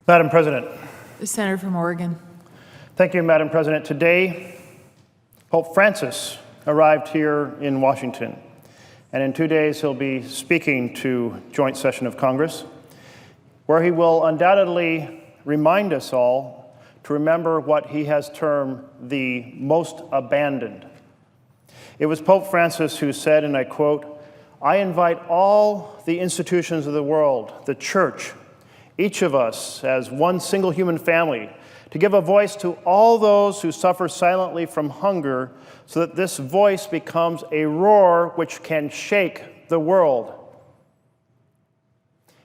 Madam President. The senator from Oregon. Thank you, Madam President. Today, Pope Francis arrived here in Washington, and in 2 days he'll be speaking to joint session of Congress, where he will undoubtedly remind us all to remember what he has termed the most abandoned. It was Pope Francis who said, and I quote, "I invite all the institutions of the world, the church, each of us as one single human family, to give a voice to all those who suffer silently from hunger, so that this voice becomes a roar which can shake the world."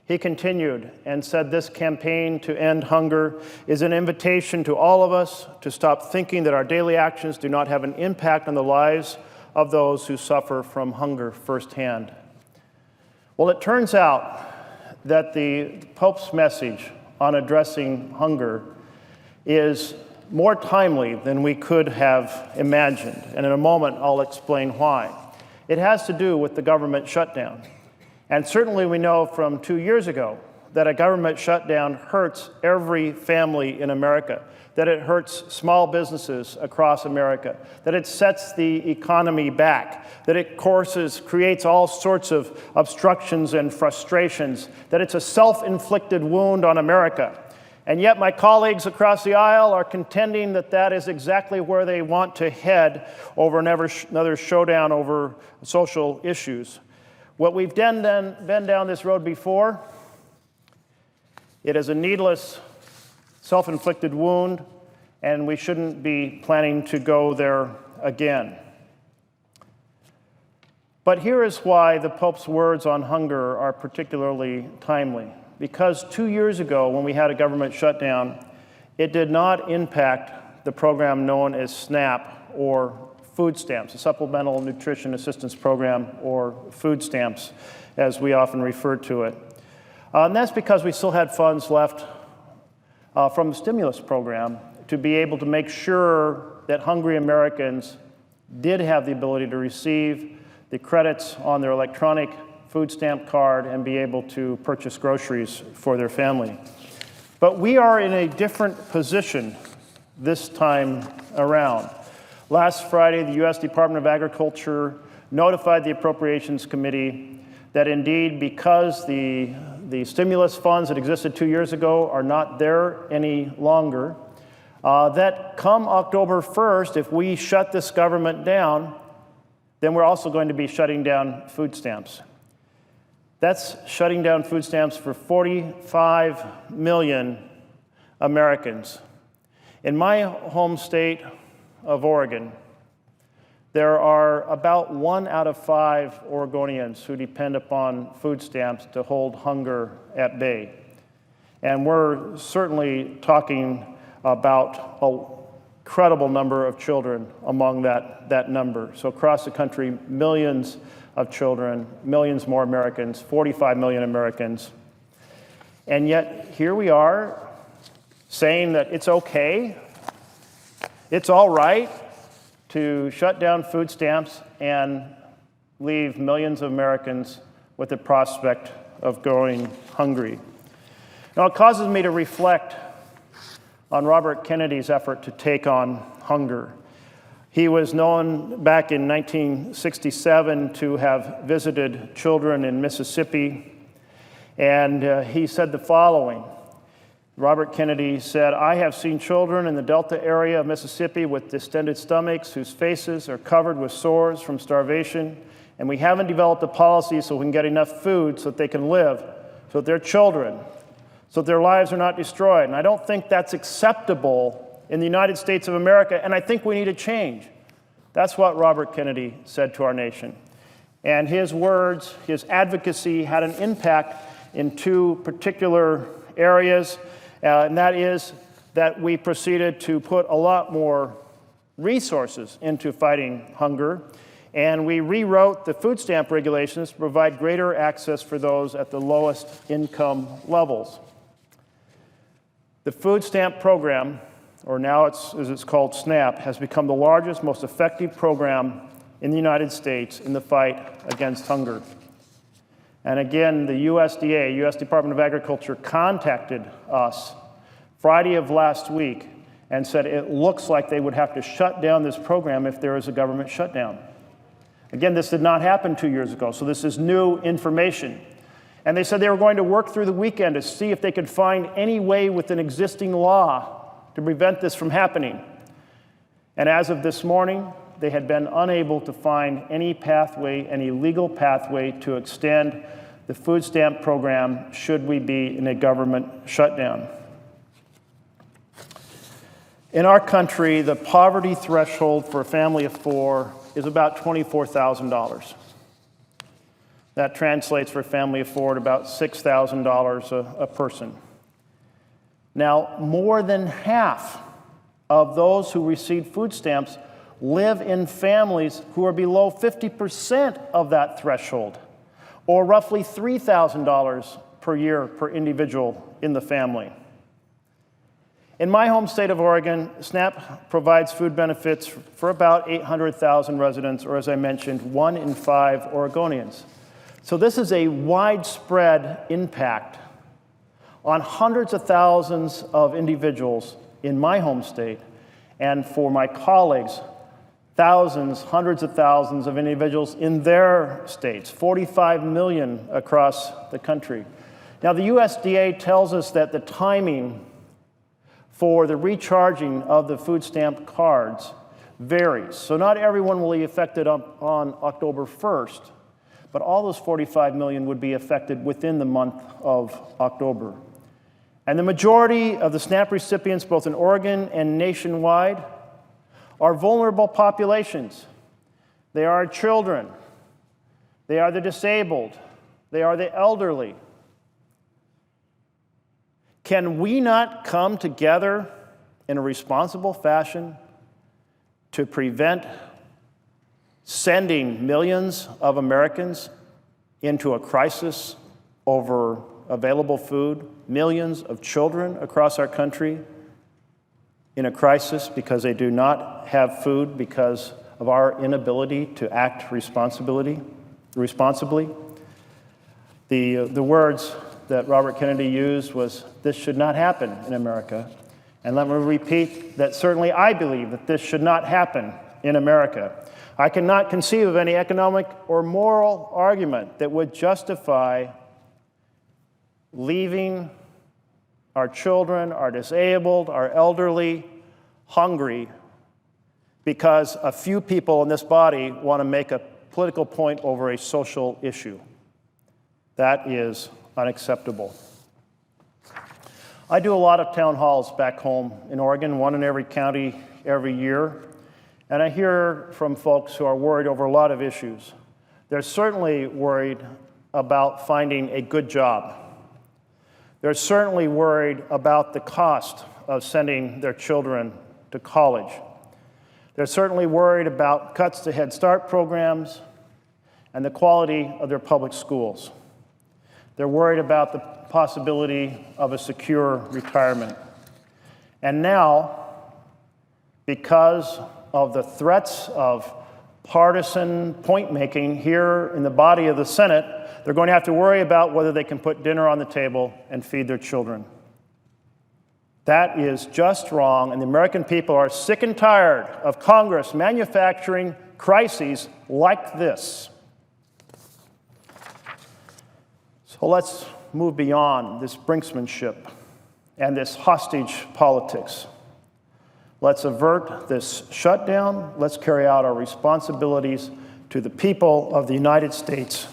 He continued and said this campaign to end hunger is an invitation to all of us to stop thinking that our daily actions do not have an impact on the lives of those who suffer from hunger firsthand. Well, it turns out that the Pope's message on addressing hunger is more timely than we could have imagined, and in a moment I'll explain why. It has to do with the government shutdown. And certainly we know from 2 years ago that a government shutdown hurts every family in America, that it hurts small businesses across America, that it sets the economy back, that it creates all sorts of obstructions and frustrations, that it's a self-inflicted wound on America. And yet my colleagues across the aisle are contending that that is exactly where they want to head over another showdown over social issues. What we've been down this road before, it is a needless, self-inflicted wound, and we shouldn't be planning to go there again. But here is why the Pope's words on hunger are particularly timely. Because 2 years ago, when we had a government shutdown, it did not impact the program known as SNAP or food stamps, the Supplemental Nutrition Assistance Program, or food stamps, as we often refer to it. And that's because we still had funds left from the stimulus program to be able to make sure that hungry Americans did have the ability to receive the credits on their electronic food stamp card and be able to purchase groceries for their family. But we are in a different position this time around. Last Friday, the U.S. Department of Agriculture notified the Appropriations Committee that indeed, because the stimulus funds that existed 2 years ago are not there any longer, that come October 1st, if we shut this government down, then we're also going to be shutting down food stamps. That's shutting down food stamps for 45 million Americans. In my home state of Oregon, there are about 1 out of 5 Oregonians who depend upon food stamps to hold hunger at bay. And we're certainly talking about a credible number of children among that number. So across the country, millions of children, millions more Americans, 45 million Americans. And yet here we are saying that it's okay, it's all right to shut down food stamps and leave millions of Americans with the prospect of going hungry. Now, it causes me to reflect on Robert Kennedy's effort to take on hunger. He was known back in 1967 to have visited children in Mississippi, and he said the following. Robert Kennedy said, "I have seen children in the Delta area of Mississippi with distended stomachs whose faces are covered with sores from starvation, and we haven't developed a policy so we can get enough food so that they can live, so that their children, so that their lives are not destroyed. And I don't think that's acceptable in the United States of America, and I think we need a change." That's what Robert Kennedy said to our nation. And his words, his advocacy had an impact in 2 particular areas, and that is that we proceeded to put a lot more resources into fighting hunger, and we rewrote the food stamp regulations to provide greater access for those at the lowest income levels. The food stamp program, or now as it's called SNAP, has become the largest, most effective program in the United States in the fight against hunger. And again, the USDA, U.S. Department of Agriculture, contacted us Friday of last week and said it looks like they would have to shut down this program if there is a government shutdown. Again, this did not happen 2 years ago, so this is new information. And they said they were going to work through the weekend to see if they could find any way with an existing law to prevent this from happening. And as of this morning, they had been unable to find any pathway, any legal pathway to extend the food stamp program should we be in a government shutdown. In our country, the poverty threshold for a family of four is about $24,000. That translates for a family of four to about $6,000 a person. Now, more than half of those who receive food stamps live in families who are below 50% of that threshold, or roughly $3,000 per year per individual in the family. In my home state of Oregon, SNAP provides food benefits for about 800,000 residents, or as I mentioned, 1 in 5 Oregonians. So this is a widespread impact on hundreds of thousands of individuals in my home state, and for my colleagues, thousands, hundreds of thousands of individuals in their states, 45 million across the country. Now, the USDA tells us that the timing for the recharging of the food stamp cards varies. So not everyone will be affected on October 1st, but all those 45 million would be affected within the month of October. And the majority of the SNAP recipients, both in Oregon and nationwide, are vulnerable populations. They are children, they are the disabled, they are the elderly. Can we not come together in a responsible fashion to prevent sending millions of Americans into a crisis over available food, millions of children across our country in a crisis because they do not have food because of our inability to act responsibly? The words that Robert Kennedy used was, "This should not happen in America." And let me repeat that certainly I believe that this should not happen in America. I cannot conceive of any economic or moral argument that would justify leaving our children, our disabled, our elderly hungry because a few people in this body want to make a political point over a social issue. That is unacceptable. I do a lot of town halls back home in Oregon, one in every county every year, and I hear from folks who are worried over a lot of issues. They're certainly worried about finding a good job. They're certainly worried about the cost of sending their children to college. They're certainly worried about cuts to Head Start programs and the quality of their public schools. They're worried about the possibility of a secure retirement. And now, because of the threats of partisan point-making here in the body of the Senate, they're going to have to worry about whether they can put dinner on the table and feed their children. That is just wrong, and the American people are sick and tired of Congress manufacturing crises like this. So let's move beyond this brinksmanship and this hostage politics. Let's avert this shutdown. Let's carry out our responsibilities to the people of the United States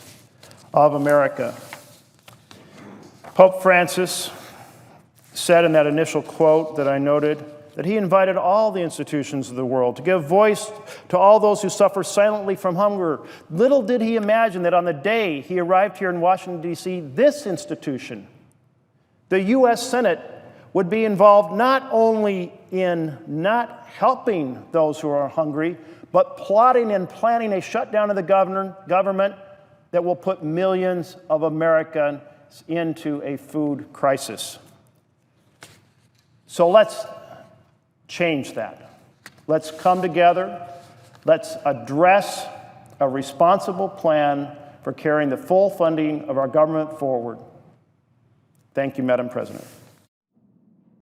of America. Pope Francis said in that initial quote that I noted that he invited all the institutions of the world to give voice to all those who suffer silently from hunger. Little did he imagine that on the day he arrived here in Washington, D.C., this institution, the U.S. Senate, would be involved not only in not helping those who are hungry, but plotting and planning a shutdown of the government that will put millions of Americans into a food crisis. So let's change that. Let's come together. Let's address a responsible plan for carrying the full funding of our government forward. Thank you, Madam President.